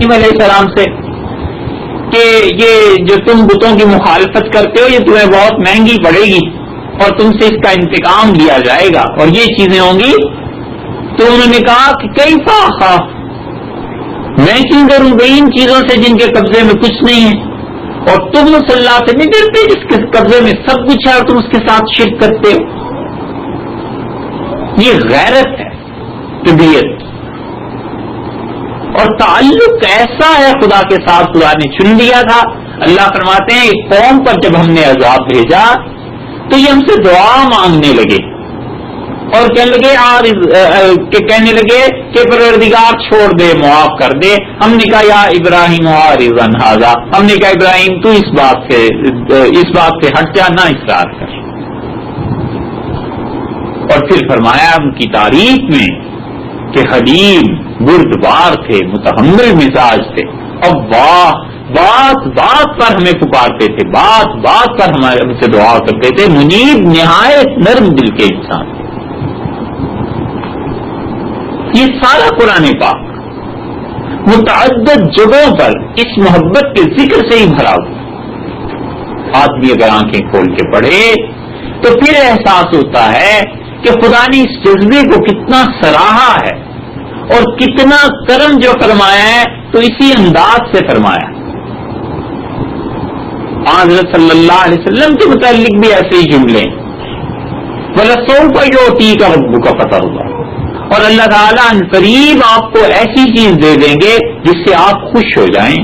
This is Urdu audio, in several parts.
ابراہیم علیہ السلام سے کہ یہ جو تم بتوں کی مخالفت کرتے ہو یہ تمہیں بہت مہنگی پڑے گی اور تم سے اس کا انتقام لیا جائے گا اور یہ چیزیں ہوں گی. تو انہوں نے کہا کہ کیسا خاف، میں کیوں ڈروں گئی ان چیزوں سے جن کے قبضے میں کچھ نہیں ہے، اور تم اس اللہ سے نہیں ڈرتے جس کے قبضے میں سب کچھ ہے اور تم اس کے ساتھ شرک کرتے ہو. یہ غیرت ہے، طبیعت اور تعلق ایسا ہے خدا کے ساتھ. خدا نے چن لیا تھا. اللہ فرماتے ہیں ایک قوم پر جب ہم نے عذاب بھیجا تو یہ ہم سے دعا مانگنے لگے اور کہنے لگے کہ پروردگار چھوڑ دے، معاف کر دے. ہم نے کہا یا ابراہیم عارضا ھذا، ہم نے کہا ابراہیم تو اس بات سے ہٹ جا، نہ اصرار کر. اور پھر فرمایا ان کی تعریف میں کہ حلیم، بردبار تھے، متحمل مزاج تھے. اب بات پر ہمیں پکارتے تھے، بات پر ہم سے دعا کرتے تھے. منیب، نہایت نرم دل کے انسان. یہ سارا قرآن پاک متعدد جگہوں پر اس محبت کے ذکر سے ہی بھرا ہوا. آدمی اگر آنکھیں کھول کے پڑھے تو پھر احساس ہوتا ہے کہ خدا نے اس جذبے کو کتنا سراہا ہے اور کتنا کرم جو فرمایا ہے تو اسی انداز سے فرمایا. حضرت صلی اللہ علیہ وسلم کے متعلق بھی ایسے ہی جملے وَلَسَوْفَ يُعْطِيكَ رَبُّكَ فَتَرْضَىٰ، اور اللہ تعالیٰ ان قریب آپ کو ایسی چیز دے دیں گے جس سے آپ خوش ہو جائیں،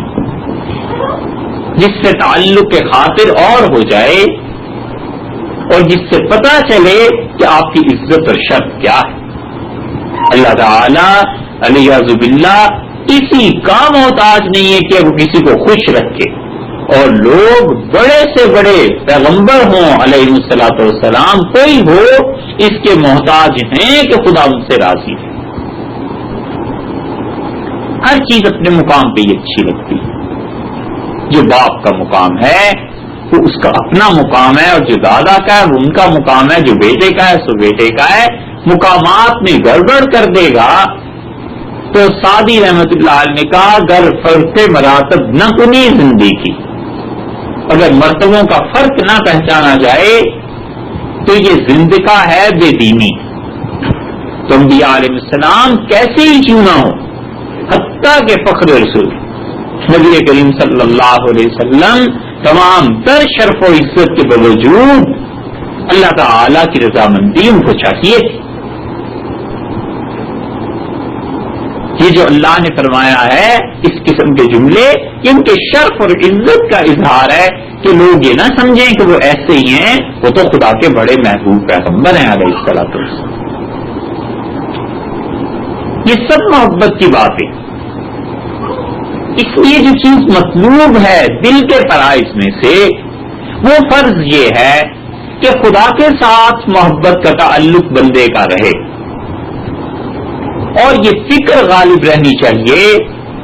جس سے تعلق کے خاطر اور ہو جائے اور جس سے پتہ چلے کہ آپ کی عزت اور شرف کیا ہے. اللہ تعالیٰ علیہ باللہ کسی کا محتاج نہیں ہے کہ وہ کسی کو خوش رکھے، اور لوگ بڑے سے بڑے پیغمبر ہوں علیہ الصلوۃ والسلام، کوئی ہو، اس کے محتاج ہیں کہ خدا ان سے راضی ہے. ہر چیز اپنے مقام پہ ہی اچھی لگتی ہے. جو باپ کا مقام ہے وہ اس کا اپنا مقام ہے، اور جو دادا کا ہے وہ ان کا مقام ہے، جو بیٹے کا ہے سو بیٹے کا ہے. مقامات میں گڑبڑ کر دے گا تو سعدی رحمت اللہ علیہ نے کہا اگر فرق مراتب نہ کنی زندگی، اگر مرتبوں کا فرق نہ پہچانا جائے تو یہ زندگا ہے بے دینی. تو انبیاء علیہ السلام کیسے ہی کیوں نہ ہو، حتیٰ کہ فخر رسول نبی کریم صلی اللہ علیہ وسلم تمام تر شرف و عزت کے باوجود اللہ تعالی کی رضامندی ان کو چاہیے تھی. یہ جو اللہ نے فرمایا ہے اس قسم کے جملے ان کے شرف اور عزت کا اظہار ہے کہ لوگ یہ نہ سمجھیں کہ وہ ایسے ہی ہیں، وہ تو خدا کے بڑے محبوب پیغمبر ہیں علیہ الصلوۃ والسلام. یہ سب محبت کی بات ہے. اس لیے جو چیز مطلوب ہے دل کے فرائض میں سے وہ فرض یہ ہے کہ خدا کے ساتھ محبت کا تعلق بندے کا رہے، اور یہ فکر غالب رہنی چاہیے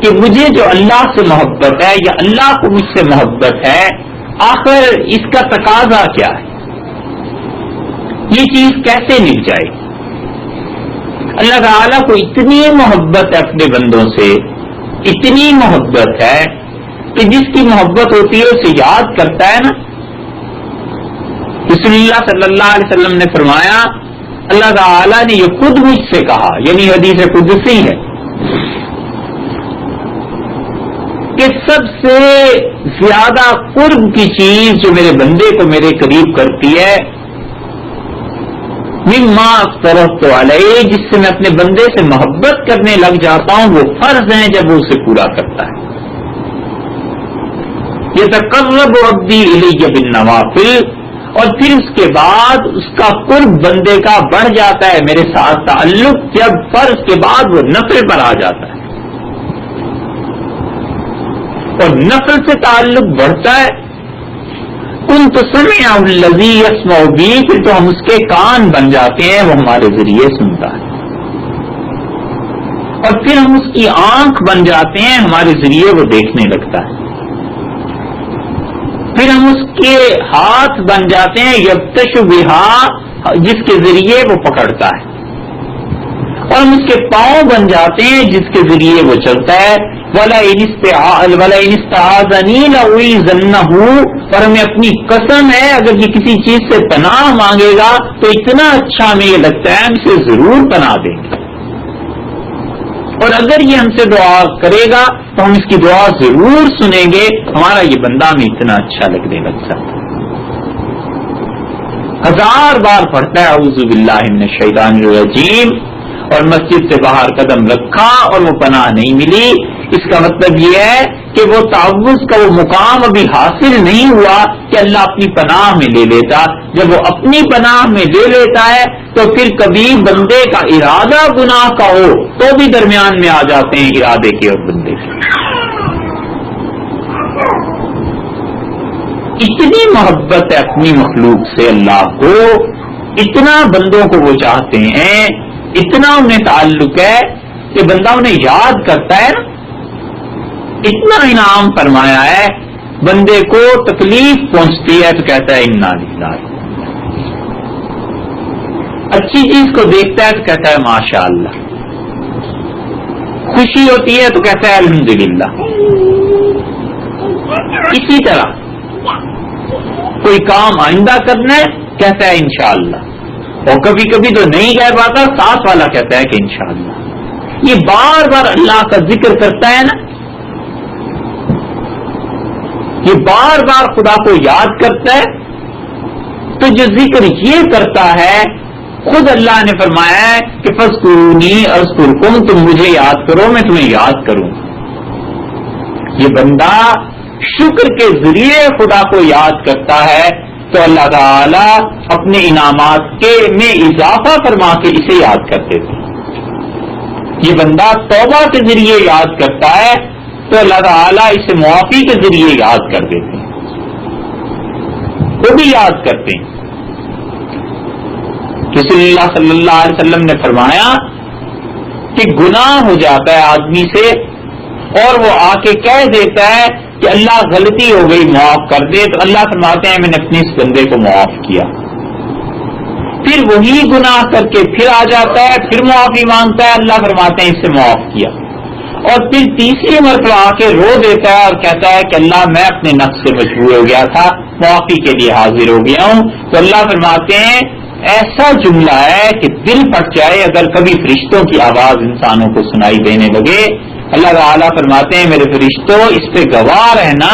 کہ مجھے جو اللہ سے محبت ہے یا اللہ کو مجھ سے محبت ہے، آخر اس کا تقاضا کیا ہے، یہ چیز کیسے مل جائے. اللہ تعالیٰ کو اتنی محبت ہے اپنے بندوں سے، اتنی محبت ہے کہ جس کی محبت ہوتی ہے اسے یاد کرتا ہے نا. رسول اللہ صلی اللہ علیہ وسلم نے فرمایا اللہ تعالیٰ نے یہ خود مجھ سے کہا، یعنی حدیث قدسی ہے کہ سب سے زیادہ قرب کی چیز جو میرے بندے کو میرے قریب کرتی ہے مما افترضت علیہ، جس سے میں اپنے بندے سے محبت کرنے لگ جاتا ہوں، وہ فرض ہیں جب وہ اسے پورا کرتا ہے. یتقرب عبدی الی بالنوافل، اور پھر اس کے بعد اس کا قرب بندے کا بڑھ جاتا ہے میرے ساتھ تعلق جب فرض کے بعد وہ نفل پر آ جاتا ہے، اور نفل سے تعلق بڑھتا ہے. كنت سمعه الذي يسمع به، پھر تو ہم اس کے کان بن جاتے ہیں، وہ ہمارے ذریعے سنتا ہے، اور پھر ہم اس کی آنکھ بن جاتے ہیں، ہمارے ذریعے وہ دیکھنے لگتا ہے. پھر ہم اس کے ہاتھ بن جاتے ہیں یبتش بہا، جس کے ذریعے وہ پکڑتا ہے، اور ہم اس کے پاؤں بن جاتے ہیں جس کے ذریعے وہ چلتا ہے. وَلَئِنِ اسْتَعَاذَنِي لَأُعِيذَنَّهُ، اور ہمیں اپنی قسم ہے اگر یہ کسی چیز سے پناہ مانگے گا تو اتنا اچھا ہمیں یہ لگتا ہے ہم اسے ضرور پناہ دیں گے، اور اگر یہ ہم سے دعا کرے گا تو ہم اس کی دعا ضرور سنیں گے. ہمارا یہ بندہ ہمیں اتنا اچھا لگنے لگتا ہے. 1000 بار پڑھتا ہے اعوذ باللہ من الشیطان الرجیم، اور مسجد سے باہر قدم رکھا اور وہ پناہ نہیں ملی. اس کا مطلب یہ ہے کہ وہ تعوذ کا وہ مقام ابھی حاصل نہیں ہوا کہ اللہ اپنی پناہ میں لے لیتا. جب وہ اپنی پناہ میں لے لیتا ہے تو پھر کبھی بندے کا ارادہ گناہ کا ہو تو بھی درمیان میں آ جاتے ہیں ارادے کے اور بندے کے. اتنی محبت ہے اپنی مخلوق سے اللہ کو، اتنا بندوں کو وہ چاہتے ہیں، اتنا انہیں تعلق ہے کہ بندہ انہیں یاد کرتا ہے نا. اتنا انعام فرمایا ہے، بندے کو تکلیف پہنچتی ہے تو کہتا ہے انا للہ، اچھی چیز کو دیکھتا ہے تو کہتا ہے ماشاء اللہ، خوشی ہوتی ہے تو کہتا ہے الحمدللہ. اسی طرح کوئی کام آئندہ کرنا ہے کہتا ہے انشاءاللہ، اور کبھی کبھی تو نہیں کہہ پاتا، ساتھ والا کہتا ہے کہ انشاءاللہ. یہ بار بار اللہ کا ذکر کرتا ہے نا، یہ بار بار خدا کو یاد کرتا ہے. تو جو ذکر یہ کرتا ہے، خود اللہ نے فرمایا ہے کہ فاذکرونی اذکرکم، تم مجھے یاد کرو میں تمہیں یاد کروں. یہ بندہ شکر کے ذریعے خدا کو یاد کرتا ہے تو اللہ تعالی اپنے انعامات کے میں اضافہ فرما کے اسے یاد کرتے تھے. یہ بندہ توبہ کے ذریعے یاد کرتا ہے تو اللہ تعالیٰ اسے معافی کے ذریعے یاد کر دیتے ہیں، وہ بھی یاد کرتے ہیں. رسول اللہ صلی اللہ علیہ وسلم نے فرمایا کہ گناہ ہو جاتا ہے آدمی سے اور وہ آ کے کہہ دیتا ہے کہ اللہ غلطی ہو گئی معاف کر دے، تو اللہ فرماتے ہیں میں نے اپنے اس بندے کو معاف کیا. پھر وہی گناہ کر کے پھر آ جاتا ہے، پھر معافی مانگتا ہے، اللہ فرماتے ہیں اس سے معاف کیا. اور پھر تیسری مرتبہ آ کے رو دیتا ہے اور کہتا ہے کہ اللہ میں اپنے نفس سے مجبور ہو گیا تھا، معافی کے لیے حاضر ہو گیا ہوں. تو اللہ فرماتے ہیں ایسا جملہ ہے کہ دل پھٹ جائے اگر کبھی فرشتوں کی آواز انسانوں کو سنائی دینے لگے. اللہ تعالیٰ فرماتے ہیں میرے فرشتوں اس پہ گواہ رہنا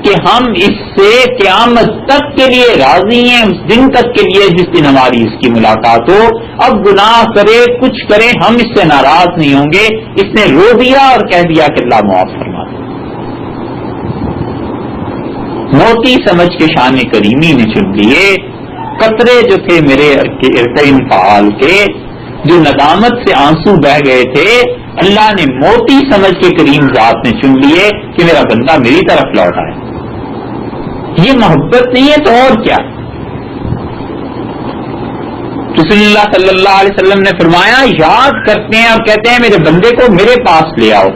کہ ہم اس سے قیامت تک کے لیے راضی ہیں، اس دن تک کے لیے جس دن ہماری اس کی ملاقات ہو. اب گناہ کرے کچھ کرے ہم اس سے ناراض نہیں ہوں گے. اس نے رو دیا اور کہہ دیا کہ اللہ معاف فرما دے. موتی سمجھ کے شان کریمی نے چن لیے. قطرے جو تھے میرے ارکین فعال کے، جو ندامت سے آنسو بہ گئے تھے، اللہ نے موتی سمجھ کے کریم ذات نے چن لیے کہ میرا بندہ میری طرف لوٹ آئے. یہ محبت نہیں ہے تو اور کیا. رسول اللہ صلی اللہ علیہ وسلم نے فرمایا یاد کرتے ہیں اور کہتے ہیں میرے بندے کو میرے پاس لے آؤ.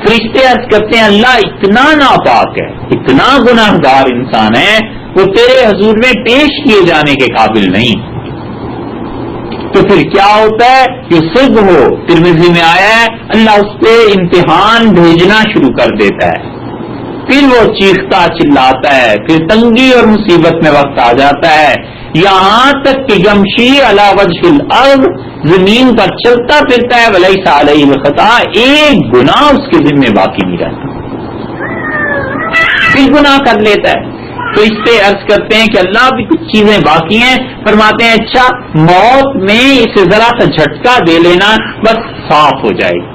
فرشتے عرض کرتے ہیں اللہ اتنا ناپاک ہے، اتنا گناہگار انسان ہے، وہ تیرے حضور میں پیش کیے جانے کے قابل نہیں. تو پھر کیا ہوتا ہے کہ صرف ہو ترمذی میں آیا ہے اللہ اس پہ امتحان بھیجنا شروع کر دیتا ہے. پھر وہ چیختا چلاتا ہے، پھر تنگی اور مصیبت میں وقت آ جاتا ہے، یہاں تک کہ یمشی علی وجہ الارض، زمین پر چلتا پھرتا ہے، ولیس علیہ خطا، ایک گناہ اس کے ذمہ باقی نہیں رہتا، پھر گناہ کر لیتا ہے. تو اس سے عرض کرتے ہیں کہ اللہ بھی کچھ چیزیں باقی ہیں. فرماتے ہیں اچھا موت میں اسے ذرا سا جھٹکا دے لینا بس صاف ہو جائے گی.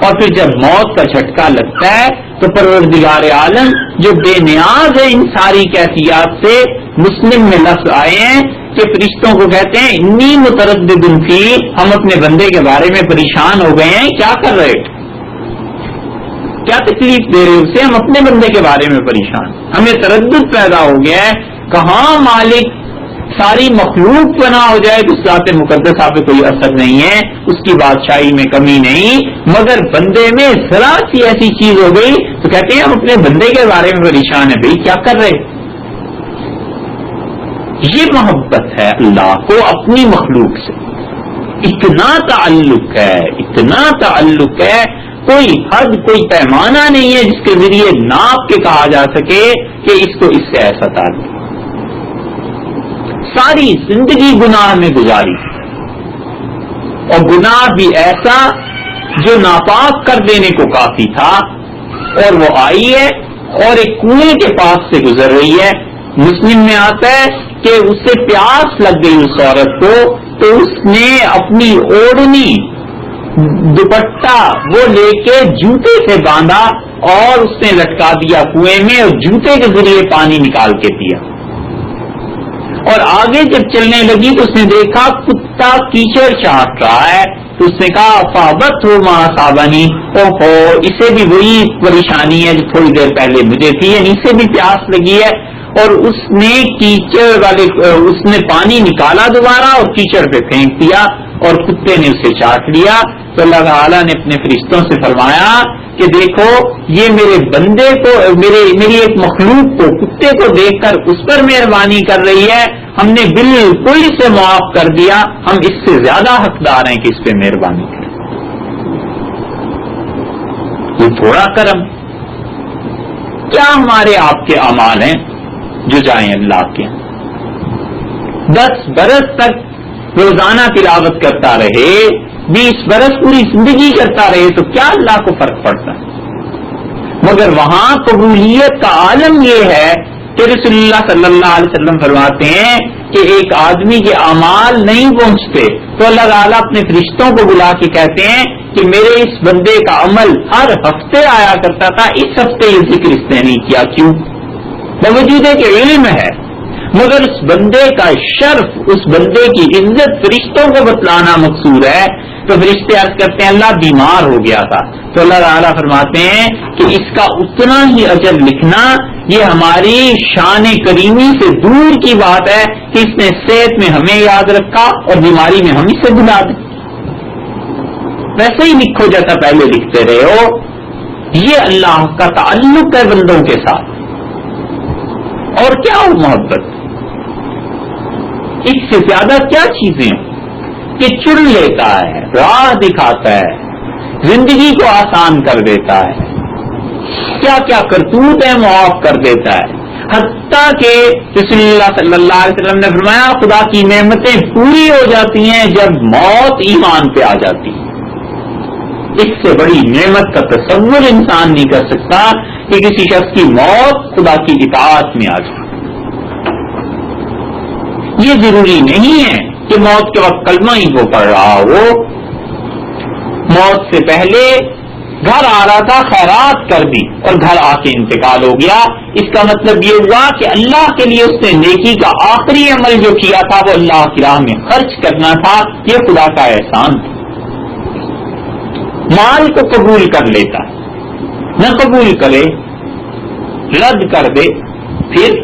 اور پھر جب موت کا جھٹکا لگتا ہے تو پروردگار عالم جو بے نیاز ہے ان ساری کیفیات سے، مسلم میں لفظ آئے ہیں کہ فرشتوں کو کہتے ہیں انی متردد فی، ہم اپنے بندے کے بارے میں پریشان ہو گئے ہیں، کیا کر رہے، کیا تکلیف دے رہے اسے، ہم اپنے بندے کے بارے میں پریشان، ہمیں تردد پیدا ہو گیا ہے. کہاں مالک ساری مخلوق فنا ہو جائے تو اس ذات مقدسہ پہ کوئی اثر نہیں ہے، اس کی بادشاہی میں کمی نہیں، مگر بندے میں ذرا سی ایسی چیز ہو گئی تو کہتے ہیں ہم اپنے بندے کے بارے میں پریشان ہیں. بھائی کیا کر رہے. یہ محبت ہے اللہ کو اپنی مخلوق سے. اتنا تعلق ہے، اتنا تعلق ہے، کوئی حد کوئی پیمانہ نہیں ہے جس کے ذریعے ناپ کے کہا جا سکے کہ اس کو اس سے ایسا تعلق. ساری زندگی گناہ میں گزاری اور گناہ بھی ایسا جو ناپاک کر دینے کو کافی تھا، اور وہ آئی ہے اور ایک کنویں کے پاس سے گزر رہی ہے. مسلم میں آتا ہے کہ اسے پیاس لگ گئی اس عورت کو، تو اس نے اپنی اوڑھنی دوپٹہ وہ لے کے جوتے سے باندھا اور اس نے لٹکا دیا کنویں میں، اور جوتے کے ذریعے پانی نکال کے دیا. اور آگے جب چلنے لگی تو اس نے دیکھا کتا کیچڑ چاٹ رہا ہے، تو اس نے کہا فابت ہو ماں صابنی، اوہو اسے بھی وہی پریشانی ہے جو تھوڑی دیر پہلے مجھے تھی، یعنی اسے بھی پیاس لگی ہے. اور اس نے کیچڑ والے اس نے پانی نکالا دوبارہ اور کیچڑ پہ پھینک دیا اور کتے نے اسے چاٹ لیا. تو اللہ تعالیٰ نے اپنے فرشتوں سے فرمایا کہ دیکھو یہ میرے بندے کو میری ایک مخلوق کو کتے کو دیکھ کر اس پر مہربانی کر رہی ہے، ہم نے بالکل اسے معاف کر دیا، ہم اس سے زیادہ حقدار ہیں کہ اس پہ مہربانی کریں. یہ تھوڑا کرم کیا ہمارے آپ کے اعمال ہیں جو جائیں اللہ کے 10 برس تک روزانہ تلاوت کرتا رہے، 20 برس پوری زندگی کرتا رہے تو کیا اللہ کو فرق پڑتا ہے؟ مگر وہاں قبولیت کا عالم یہ ہے کہ رسول اللہ صلی اللہ علیہ وسلم فرماتے ہیں کہ ایک آدمی کے اعمال نہیں پہنچتے تو اللہ تعالیٰ اپنے فرشتوں کو بلا کے کہتے ہیں کہ میرے اس بندے کا عمل ہر ہفتے آیا کرتا تھا، اس ہفتے یہ ذکر اس نے نہیں کیا، کیوں؟ باوجود ہے کہ علم ہے، مگر اس بندے کا شرف، اس بندے کی عزت فرشتوں کو بتلانا مقصود ہے. تو فرشتے عرض کرتے ہیں اللہ بیمار ہو گیا تھا، تو اللہ تعالیٰ فرماتے ہیں کہ اس کا اتنا ہی اجر لکھنا یہ ہماری شان کریمی سے دور کی بات ہے کہ اس نے صحت میں ہمیں یاد رکھا اور بیماری میں ہم اسے بھلا دیں. ویسے ہی لکھو جیسا پہلے لکھتے رہے ہو. یہ اللہ کا تعلق ہے بندوں کے ساتھ. اور کیا ہو محبت، اس سے زیادہ کیا چیزیں کہ چن لیتا ہے، راہ دکھاتا ہے، زندگی کو آسان کر دیتا ہے، کیا کیا کرتوت ہے معاف کر دیتا ہے. حتیٰ کہ رسول اللہ صلی اللہ علیہ وسلم نے فرمایا خدا کی نعمتیں پوری ہو جاتی ہیں جب موت ایمان پہ آ جاتی ہے. اس سے بڑی نعمت کا تصور انسان نہیں کر سکتا کہ کسی شخص کی موت خدا کی اطاعت میں آ جائے. یہ ضروری نہیں ہے کہ موت کے وقت کلمہ ہی وہ پڑھ رہا ہو. موت سے پہلے گھر آ رہا تھا، خیرات کر دی اور گھر آ کے انتقال ہو گیا. اس کا مطلب یہ ہوا کہ اللہ کے لیے اس نے نیکی کا آخری عمل جو کیا تھا وہ اللہ کی راہ میں خرچ کرنا تھا. یہ خدا کا احسان تھا. مال کو قبول کر لیتا، نہ قبول کرے، رد کر دے. پھر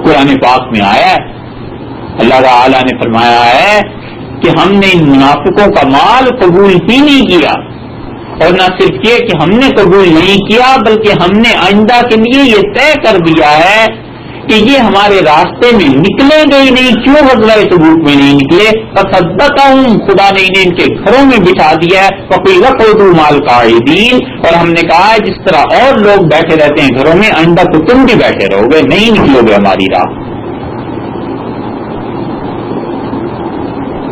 قرآن پاک میں آیا ہے، اللہ تعالی نے فرمایا ہے کہ ہم نے ان منافقوں کا مال قبول ہی نہیں کیا، اور نہ صرف یہ کہ ہم نے قبول نہیں کیا بلکہ ہم نے آئندہ کے لیے یہ طے کر دیا ہے کہ یہ ہمارے راستے میں نکلیں گے ہی نہیں. کیوں غزوہ تبوک میں نہیں نکلے؟ فصدقہم، خدا نے انہیں ان کے گھروں میں بٹھا دیا ہے. وقیل اقعدوا مع القاعدین، اور ہم نے کہا ہے جس طرح اور لوگ بیٹھے رہتے ہیں گھروں میں، آئندہ تو تم بھی بیٹھے رہو گے، نہیں نکلو گے ہماری راہ.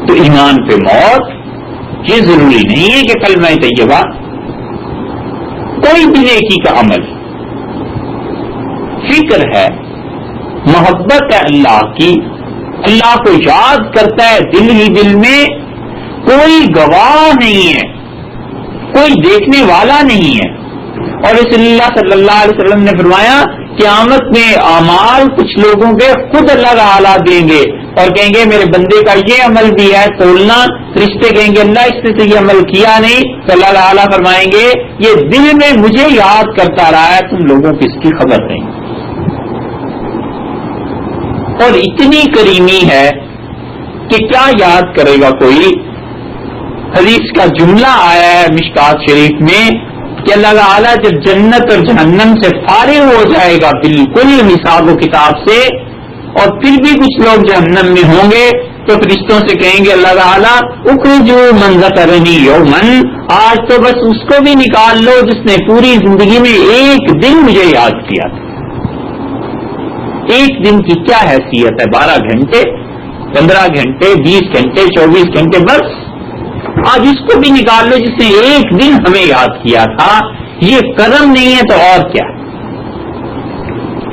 تو ایمان پہ موت یہ ضروری نہیں ہے کہ کلمہ طیبہ، کوئی بھی نیکی کا عمل، فکر ہے، محبت ہے اللہ کی، اللہ کو یاد کرتا ہے دل ہی دل میں، کوئی گواہ نہیں ہے، کوئی دیکھنے والا نہیں ہے. اور رسول اللہ صلی اللہ علیہ وسلم نے فرمایا قیامت میں اعمال کچھ لوگوں کے خود اللہ تعالیٰ دیں گے اور کہیں گے میرے بندے کا یہ عمل بھی ہے تولنا. فرشتے کہیں گے اللہ اس نے یہ عمل کیا نہیں، تو اللہ تعالیٰ فرمائیں گے یہ دل میں مجھے یاد کرتا رہا ہے، تم لوگوں کو اس کی خبر نہیں. اور اتنی کریمی ہے کہ کیا یاد کرے گا کوئی. حدیث کا جملہ آیا ہے مشکات شریف میں کہ اللہ تعالیٰ جب جنت اور جہنم سے فارغ ہو جائے گا بالکل حساب و کتاب سے، اور پھر بھی کچھ لوگ جہنم میں ہوں گے، تو فرشتوں سے کہیں گے اللہ تعالیٰ اخرجوا من ذکرنی یومن، آج تو بس اس کو بھی نکال لو جس نے پوری زندگی میں ایک دن مجھے یاد کیا تھا۔ ایک دن کی کیا حیثیت ہے؟ 12 گھنٹے، 15 گھنٹے، 20 گھنٹے، 24 گھنٹے، بس آج اس کو بھی نکال لو جس نے ایک دن ہمیں یاد کیا تھا۔ یہ کرم نہیں ہے تو اور کیا؟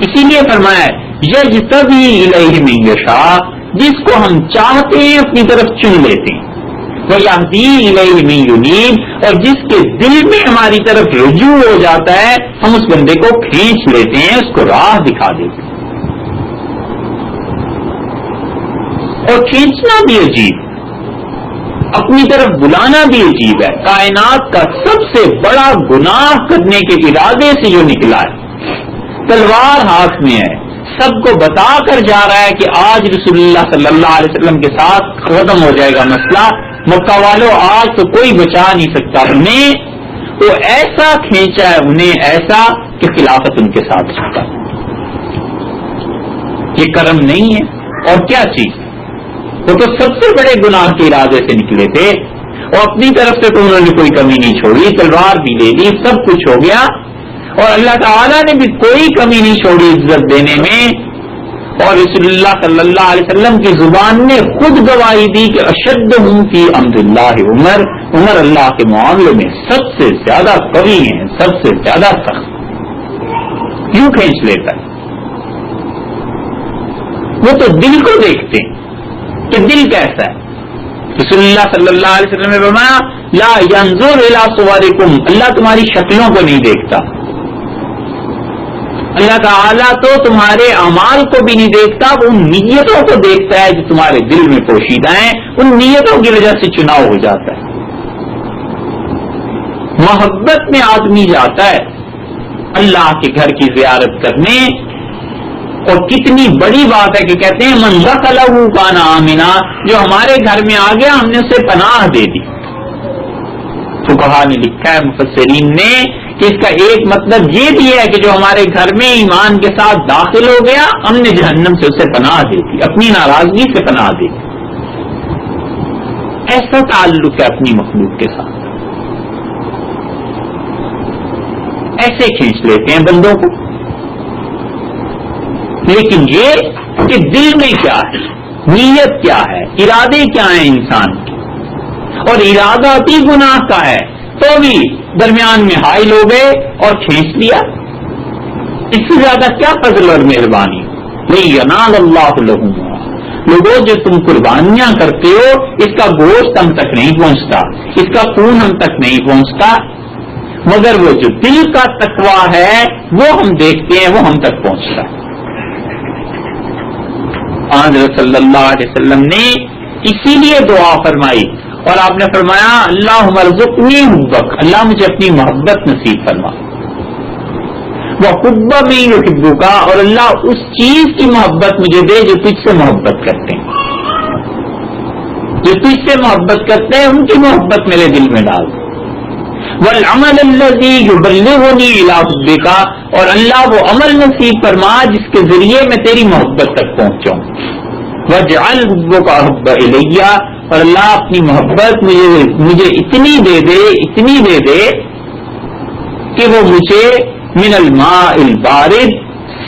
اسی لیے فرمایا یجتبی الیہ من یشاء، جس کو ہم چاہتے ہیں اپنی طرف چن لیتے ہیں، ویہدی الیہ من ینیب، اور جس کے دل میں ہماری طرف رجوع ہو جاتا ہے ہم اس بندے کو کھینچ لیتے ہیں، اس کو راہ دکھا دیتے ہیں۔ اور کھینچنا بھی عجیب، اپنی طرف بلانا بھی عجیب ہے۔ کائنات کا سب سے بڑا گناہ کرنے کے ارادے سے جو نکلا ہے، تلوار ہاتھ میں ہے، سب کو بتا کر جا رہا ہے کہ آج رسول اللہ صلی اللہ علیہ وسلم کے ساتھ ختم ہو جائے گا مسئلہ، مکہ والوں آج تو کوئی بچا نہیں سکتا۔ انہیں وہ ایسا کھینچا ہے، انہیں ایسا کہ خلافت ان کے ساتھ چھوٹا۔ یہ کرم نہیں ہے اور کیا چیز؟ وہ تو سب سے بڑے گناہ کے ارادے سے نکلے تھے، اور اپنی طرف سے تو انہوں نے کوئی کمی نہیں چھوڑی، تلوار بھی لے لی، سب کچھ ہو گیا، اور اللہ تعالیٰ نے بھی کوئی کمی نہیں چھوڑی عزت دینے میں۔ اور رسول اللہ صلی اللہ علیہ وسلم کی زبان نے خود گواہی دی کہ اشدہم فی امر اللہ عمر، عمر اللہ کے معاملے میں سب سے زیادہ قوی ہیں، سب سے زیادہ سخت۔ کیوں کھینچ لیتا ہے؟ وہ تو دل کو دیکھتے ہیں کہ دل کیسا ہے۔ رسول اللہ صلی اللہ علیہ وسلم نے فرمایا لا ينظر الى صورکم، اللہ تمہاری شکلوں کو نہیں دیکھتا، اللہ تعالیٰ تو تمہارے اعمال کو بھی نہیں دیکھتا، وہ ان نیتوں کو دیکھتا ہے جو تمہارے دل میں پوشیدہ ہیں، ان نیتوں کی وجہ سے چناؤ ہو جاتا ہے۔ محبت میں آدمی جاتا ہے اللہ کے گھر کی زیارت کرنے، اور کتنی بڑی بات ہے کہ کہتے ہیں من دخلہ کان آمنا، جو ہمارے گھر میں آ گیا ہم نے اسے پناہ دے دی۔ فقہا نے لکھا ہے، مفسرین نے، کہ اس کا ایک مطلب یہ بھی ہے کہ جو ہمارے گھر میں ایمان کے ساتھ داخل ہو گیا ہم نے جہنم سے اسے پناہ دے دی، اپنی ناراضگی سے پناہ دے دی۔ ایسا تعلق ہے اپنی مخلوق کے ساتھ، ایسے کھینچ لیتے ہیں بندوں کو۔ لیکن یہ کہ دل میں کیا ہے، نیت کیا ہے، ارادے کیا ہیں انسان کے، اور ارادہ بھی گناہ کا ہے تو بھی درمیان میں حائل ہو گئے اور کھینچ لیا، اس سے زیادہ کیا فضل اور مہربانی؟ لِيَنَالَ اللَّهُ لَهُمْ، لوگوں جو تم قربانیاں کرتے ہو اس کا گوشت ہم تک نہیں پہنچتا، اس کا خون ہم تک نہیں پہنچتا، مگر وہ جو دل کا تقویٰ ہے وہ ہم دیکھتے ہیں، وہ ہم تک پہنچتا ہے۔ حضرت صلی اللہ علیہ وسلم نے اسی لیے دعا فرمائی، اور آپ نے فرمایا اللہم ارزقنی حبک، اللہ مجھے اپنی محبت نصیب فرما، وحب من یحبک، اور اللہ اس چیز کی محبت مجھے دے جو تجھ سے محبت کرتے ہیں، جو تجھ سے محبت کرتے ہیں ان کی محبت میرے دل میں ڈال، والعمل الذی یبلغنی الی حبک، اور اللہ وہ عمل نصیب فرما جس کے ذریعے میں تیری محبت تک پہنچوں، واجعل حبک احب الی، اور اللہ اپنی محبت مجھے اتنی دے دے کہ وہ مجھے من الماء البارد،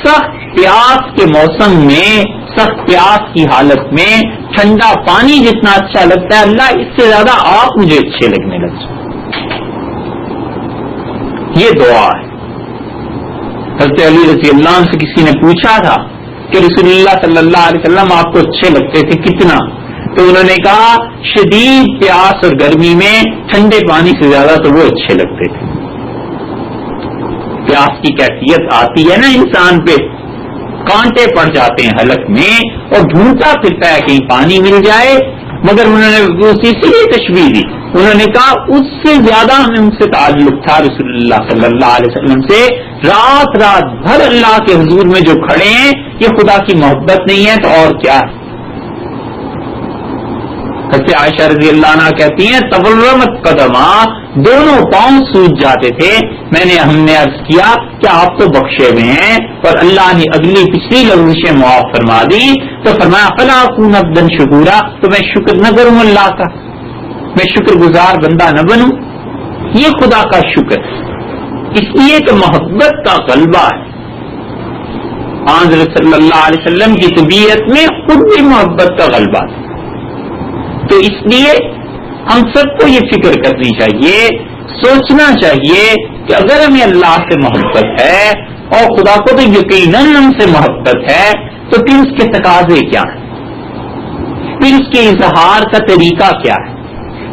سخت پیاس کے موسم میں، سخت پیاس کی حالت میں ٹھنڈا پانی جتنا اچھا لگتا ہے، اللہ اس سے زیادہ آپ مجھے اچھے لگنے لگ جائیں۔ یہ دعا ہے۔ حضرت علی رضی اللہ عنہ سے کسی نے پوچھا تھا کہ رسول اللہ صلی اللہ علیہ وسلم آپ کو اچھے لگتے تھے کتنا؟ تو انہوں نے کہا شدید پیاس اور گرمی میں ٹھنڈے پانی سے زیادہ تو وہ اچھے لگتے تھے۔ پیاس کی کیفیت آتی ہے نا انسان پہ، کانٹے پڑ جاتے ہیں حلق میں اور ڈھونڈتا پھرتا ہے کہیں پانی مل جائے، مگر انہوں نے اسی لیے تشبیہ دی، انہوں نے کہا اس سے زیادہ ہمیں ان سے تعلق تھا رسول اللہ صلی اللہ علیہ وسلم سے، رات بھر اللہ کے حضور میں جو کھڑے ہیں یہ خدا کی محبت نہیں ہے تو اور کیا ہے؟ حضرت عائشہ رضی اللہ عنہ کہتی ہیں تورمت قدما، دونوں پاؤں سوج جاتے تھے. ہم نے عرض کیا کہ آپ تو بخشے ہوئے ہیں اور اللہ نے اگلی پچھلی لغزشیں معاف فرما دی. تو فرمایا فلا اکون عبدا شکورا، تو میں شکر نہ کروں اللہ کا، میں شکر گزار بندہ نہ بنوں. یہ خدا کا شکر اس لیے کہ محبت کا غلبہ ہے. حضرت صلی اللہ علیہ وسلم کی طبیعت میں خود بھی محبت کا غلبہ تھا. تو اس لیے ہم سب کو یہ فکر کرنی چاہیے، سوچنا چاہیے کہ اگر ہمیں اللہ سے محبت ہے اور خدا کو تو یقیناً ہم سے محبت ہے، تو پھر اس کے تقاضے کیا ہیں، پھر اس کے اظہار کا طریقہ کیا ہے،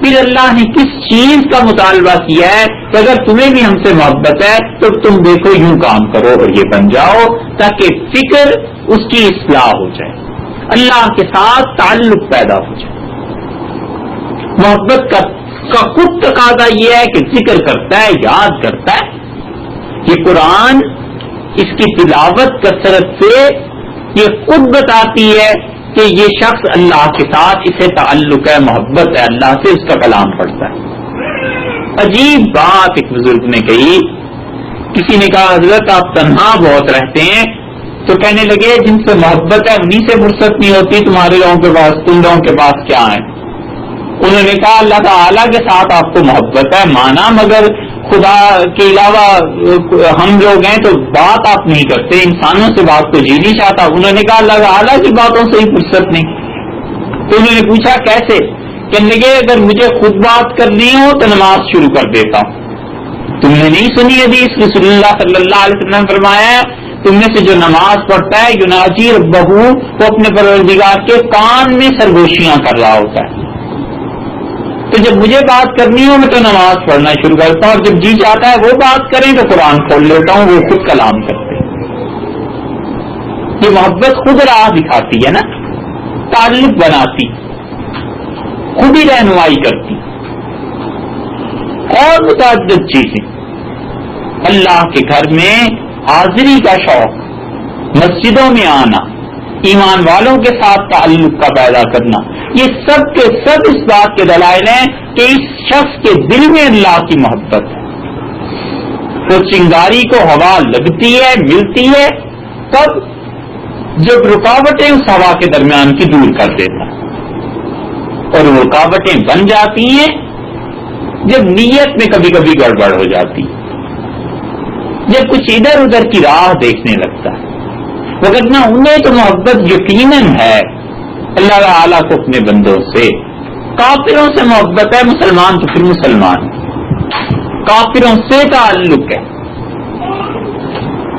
پھر اللہ نے کس چیز کا مطالبہ کیا ہے کہ اگر تمہیں بھی ہم سے محبت ہے تو تم دیکھو یوں کام کرو اور یہ بن جاؤ، تاکہ فکر اس کی اصلاح ہو جائے، اللہ کے ساتھ تعلق پیدا ہو جائے. محبت کا خود تقاضا یہ ہے کہ ذکر کرتا ہے، یاد کرتا ہے. یہ قرآن اس کی تلاوت کثرت سے یہ خود بتاتی ہے کہ یہ شخص اللہ کے ساتھ اسے تعلق ہے، محبت ہے اللہ سے، اس کا کلام پڑھتا ہے. عجیب بات ایک بزرگ نے کہی، کسی نے کہا حضرت آپ تنہا بہت رہتے ہیں، تو کہنے لگے جن سے محبت ہے انہیں سے فرصت نہیں ہوتی، تمہارے لوگوں کے پاس، تم لوگوں کے پاس کیا ہے؟ انہوں نے کہا اللہ تعالیٰ کے ساتھ آپ کو محبت ہے مانا، مگر خدا کے علاوہ ہم لوگ ہیں تو بات آپ نہیں کرتے، انسانوں سے بات کو جی نہیں چاہتا. انہوں نے کہا اللہ تعالیٰ کی باتوں سے ہی فرصت نہیں. تو انہوں نے پوچھا کیسے؟ کہنے لگے اگر مجھے خود بات کرنی ہو تو نماز شروع کر دیتا ہوں. تم نے نہیں سنی حدیث رسول اللہ صلی اللہ علیہ وسلم نے فرمایا ہے تم میں سے جو نماز پڑھتا ہے یناجی ربہ، وہ اپنے پروردگار کے کان میں سرگوشیاں کر رہا ہوتا ہے. تو جب مجھے بات کرنی ہو میں تو نماز پڑھنا شروع کرتا ہوں، اور جب جی چاہتا ہے وہ بات کریں تو قرآن کھول لیتا ہوں، وہ خود کلام کرتے ہیں. یہ محبت خود راہ دکھاتی ہے نا، تعلق بناتی، خود ہی رہنمائی کرتی. اور متعدد چیزیں، اللہ کے گھر میں حاضری کا شوق، مسجدوں میں آنا، ایمان والوں کے ساتھ تعلق کا پیدا کرنا، یہ سب کے سب اس بات کے دلائل ہیں کہ اس شخص کے دل میں اللہ کی محبت ہے. تو چنگاری کو ہوا لگتی ہے، ملتی ہے، تب جب رکاوٹیں اس ہوا کے درمیان کی دور کر دیتا ہے. اور رکاوٹیں بن جاتی ہیں جب نیت میں کبھی کبھی گڑبڑ ہو جاتی، جب کچھ ادھر ادھر کی راہ دیکھنے لگتا ہے. وگرنہ انہیں تو محبت یقیناً ہے اللہ تعالیٰ کو اپنے بندوں سے. کافروں سے محبت ہے، مسلمان تو پھر مسلمان، کافروں سے تعلق ہے.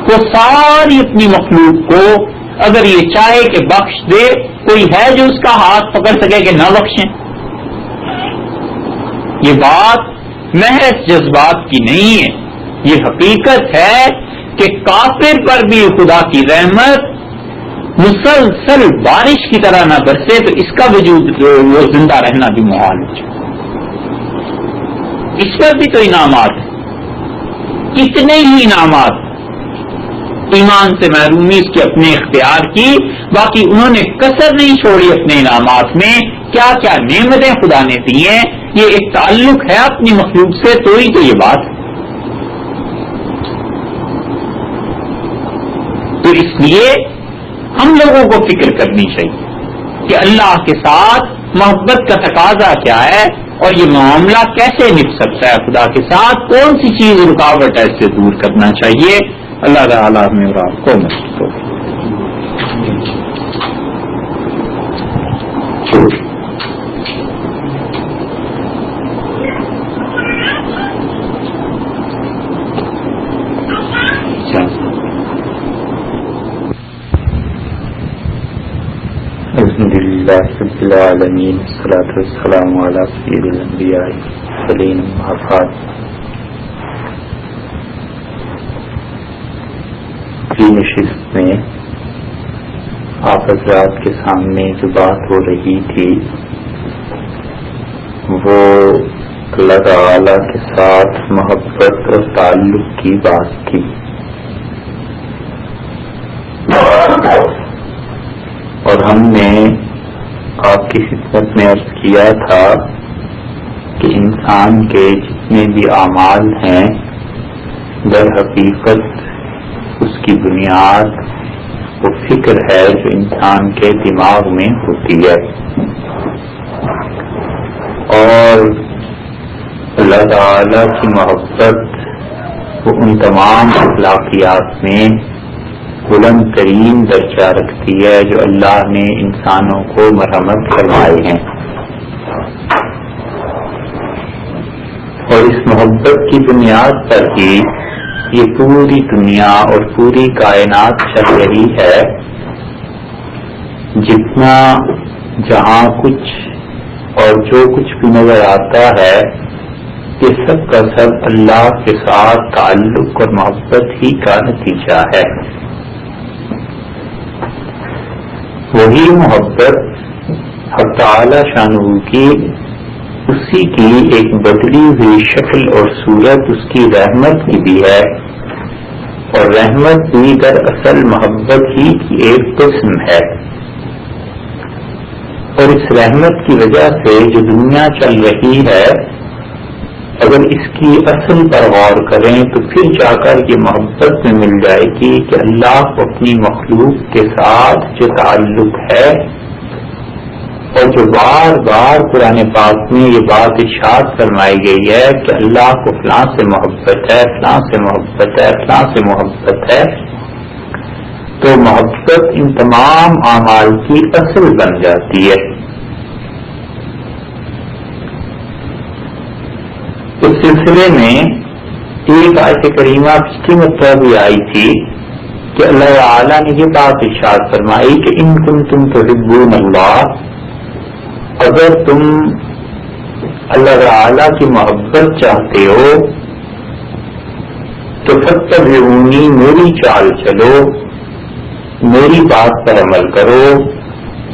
وہ ساری اپنی مخلوق کو اگر یہ چاہے کہ بخش دے، کوئی ہے جو اس کا ہاتھ پکڑ سکے کہ نہ بخشیں؟ یہ بات محض جذبات کی نہیں ہے، یہ حقیقت ہے کہ کافر پر بھی خدا کی رحمت مسلسل بارش کی طرح نہ برسے تو اس کا وجود وہ زندہ رہنا بھی محال ہو جائے. اس پر بھی تو انعامات ہیں، کتنے ہی انعامات. ایمان سے محرومی اس کے اپنے اختیار کی، باقی انہوں نے کسر نہیں چھوڑی اپنے انعامات میں. کیا کیا نعمتیں خدا نے دی ہیں. یہ ایک تعلق ہے اپنی مخلوق سے، تو ہی تو یہ بات ہے. تو اس لیے ہم لوگوں کو فکر کرنی چاہیے کہ اللہ کے ساتھ محبت کا تقاضا کیا ہے اور یہ معاملہ کیسے نبھ سکتا ہے. خدا کے ساتھ کون سی چیز رکاوٹ ہے، اس سے دور کرنا چاہیے. اللہ تعالیٰ ہمیں اور آپ کو مدد کرے. رب العالمین، والصلاة والسلام علی سید الانبیاء والمرسلین، اما بعد. نشست میں آپ حضرات کے سامنے جو بات ہو رہی تھی وہ اللہ تعالی کے ساتھ محبت اور تعلق کی بات تھی. اور ہم نے آپ کی خدمت میں عرض کیا تھا کہ انسان کے جتنے بھی اعمال ہیں در حقیقت اس کی بنیاد وہ فکر ہے جو انسان کے دماغ میں ہوتی ہے، اور اللہ تعالی کی محبت وہ ان تمام اخلاقیات میں بلند ترین درجہ رکھتی ہے جو اللہ نے انسانوں کو مرحمت فرمائے ہیں، اور اس محبت کی بنیاد پر ہی یہ پوری دنیا اور پوری کائنات چل رہی ہے۔ جتنا جہاں کچھ اور جو کچھ بھی نظر آتا ہے یہ سب کا سب اللہ کے ساتھ تعلق اور محبت ہی کا نتیجہ ہے۔ وہی محبت حق تعالی شانہ کی اسی کی ایک بدلی ہوئی شکل اور صورت اس کی رحمت کی بھی ہے، اور رحمت بھی دراصل محبت ہی کی ایک قسم ہے، اور اس رحمت کی وجہ سے جو دنیا چل رہی ہے اگر اس کی اصل پر غور کریں تو پھر جا کر یہ محبت میں مل جائے گی کہ اللہ کو اپنی مخلوق کے ساتھ جو تعلق ہے، اور جو بار بار قرآن پاک میں یہ بات ارشاد فرمائی گئی ہے کہ اللہ کو فلاں سے محبت ہے، فلاں سے محبت ہے، فلاں سے محبت ہے، تو محبت ان تمام اعمال کی اصل بن جاتی ہے۔ اس سلسلے میں ایک آیت کریمہ پچھلی مرتبہ بھی آئی تھی کہ اللہ تعالی نے یہ بات ارشاد فرمائی کہ ان کنتم تحبون اللہ، اگر تم اللہ تعالی کی محبت چاہتے ہو تو فاتبعونی، میری چال چلو، میری بات پر عمل کرو۔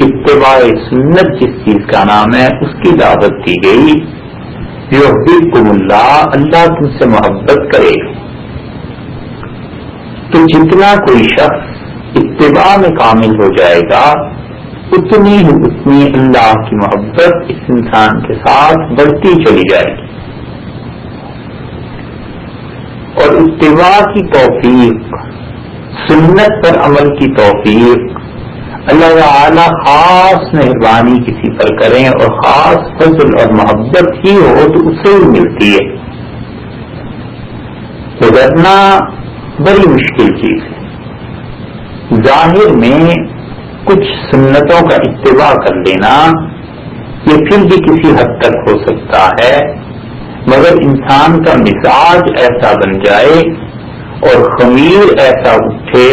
اتباع سنت جس چیز کا نام ہے اس کی دعوت دی گئی۔ یحببکم اللہ، اللہ تم سے محبت کرے۔ تو جتنا کوئی شخص اتباع میں کامل ہو جائے گا اتنی ہی اتنی اللہ کی محبت اس انسان کے ساتھ بڑھتی چلی جائے گی، اور اتباع کی توفیق، سنت پر عمل کی توفیق اللہ تعالی خاص مہربانی کسی پر کریں اور خاص فضل اور محبت ہی ہو تو اسے ہی ملتی ہے۔ گزرنا بڑی مشکل چیز ہے۔ ظاہر میں کچھ سنتوں کا اتباع کر لینا یہ پھر بھی کسی حد تک ہو سکتا ہے، مگر انسان کا مزاج ایسا بن جائے اور خمیر ایسا اٹھے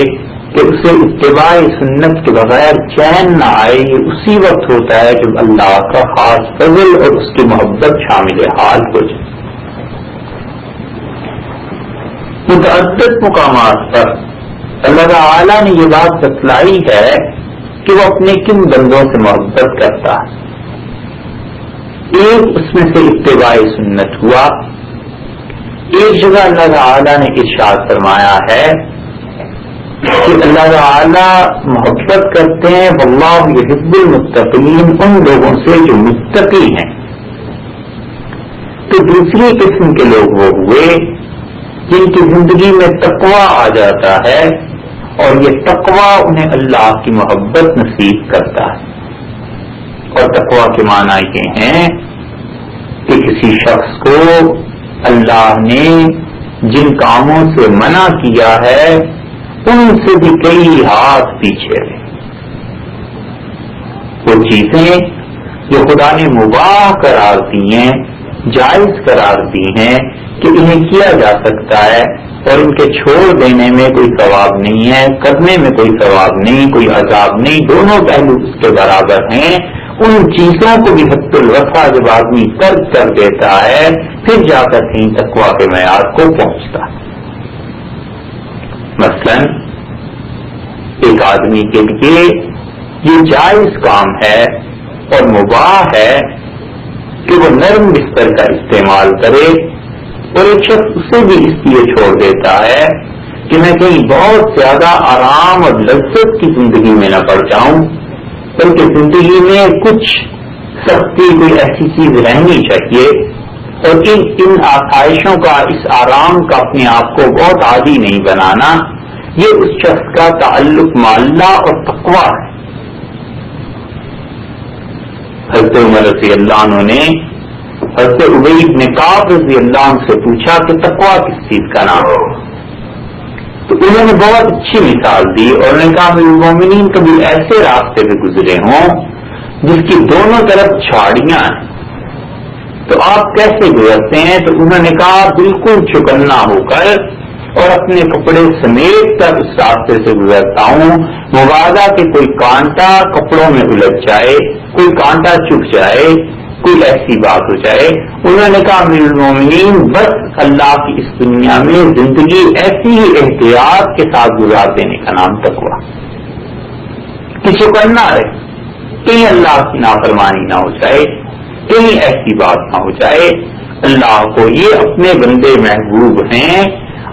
کہ اسے اتباع سنت کے بغیر چین نہ آئے، یہ اسی وقت ہوتا ہے جب اللہ کا خاص فضل اور اس کی محبت شامل حال ہو جائے۔ متعدد مقامات پر اللہ تعالی نے یہ بات بتلائی ہے کہ وہ اپنے کن بندوں سے محبت کرتا ہے۔ ایک اس میں سے اتباع سنت ہوا۔ ایک جگہ اللہ تعالی نے ارشاد فرمایا ہے کہ اللہ تعالی محبت کرتے ہیں واللہ یحب المتقین، ان لوگوں سے جو متقی ہیں۔ تو دوسری قسم کے لوگ وہ ہوئے جن کی زندگی میں تقویٰ آ جاتا ہے، اور یہ تقویٰ انہیں اللہ کی محبت نصیب کرتا ہے۔ اور تقویٰ کے معنی یہ ہیں کہ کسی شخص کو اللہ نے جن کاموں سے منع کیا ہے ان سے بھی کئی ہاتھ پیچھے رہے۔ وہ چیزیں جو خدا نے مباح قرار دی ہیں، جائز قرار دی ہیں کہ انہیں کیا جا سکتا ہے اور ان کے چھوڑ دینے میں کوئی ثواب نہیں ہے، کرنے میں کوئی ثواب نہیں، کوئی عذاب نہیں، دونوں پہلو اس کے برابر ہیں۔ ان چیزوں کو بھی حد الوسع جب آدمی ترک کر دیتا ہے پھر جا کر کہیں تقویٰ کے معیار کو پہنچتا ہے۔ مثلا ایک آدمی کے لیے یہ جائز کام ہے اور مباح ہے کہ وہ نرم بستر کا استعمال کرے، اور ایک شخص اسے بھی اس لیے چھوڑ دیتا ہے کہ میں کہیں بہت زیادہ آرام اور لذت کی زندگی میں نہ پڑ جاؤں، بلکہ زندگی میں کچھ سختی کوئی ایسی چیز رہنی چاہیے، اور ان آسائشوں کا، اس آرام کا اپنے آپ کو بہت عادی نہیں بنانا. یہ اس شخص کا تعلق مع اللہ اور تقویٰ ہے. حضرت عمر رضی اللہ عنہ نے حضرت ابی بن کعب رضی اللہ عنہ سے پوچھا کہ تقویٰ کس چیز کا نام ہے؟ تو انہوں نے بہت اچھی مثال دی اور انہوں نے کہا امیر المومنین کبھی ایسے راستے پہ گزرے ہوں جس کی دونوں طرف جھاڑیاں ہیں، تو آپ کیسے گزرتے ہیں؟ تو انہوں نے کہا بالکل چوکنا ہو کر اور اپنے کپڑے سمیت کر اس راستے سے گزرتا ہوں، مبادا کہ کوئی کانٹا کپڑوں میں الجھ جائے، کوئی کانٹا چپ جائے، کوئی ایسی بات ہو جائے. انہوں نے کہا امیر المومنین بس اللہ کی اس دنیا میں زندگی ایسی ہی احتیاط کے ساتھ گزار دینے کا نام تقویٰ، کہ چوکنا رہے، کہیں اللہ کی نافرمانی نہ ہو جائے، کہیں ایسی بات نہ ہو جائے. اللہ کو یہ اپنے بندے محبوب ہیں،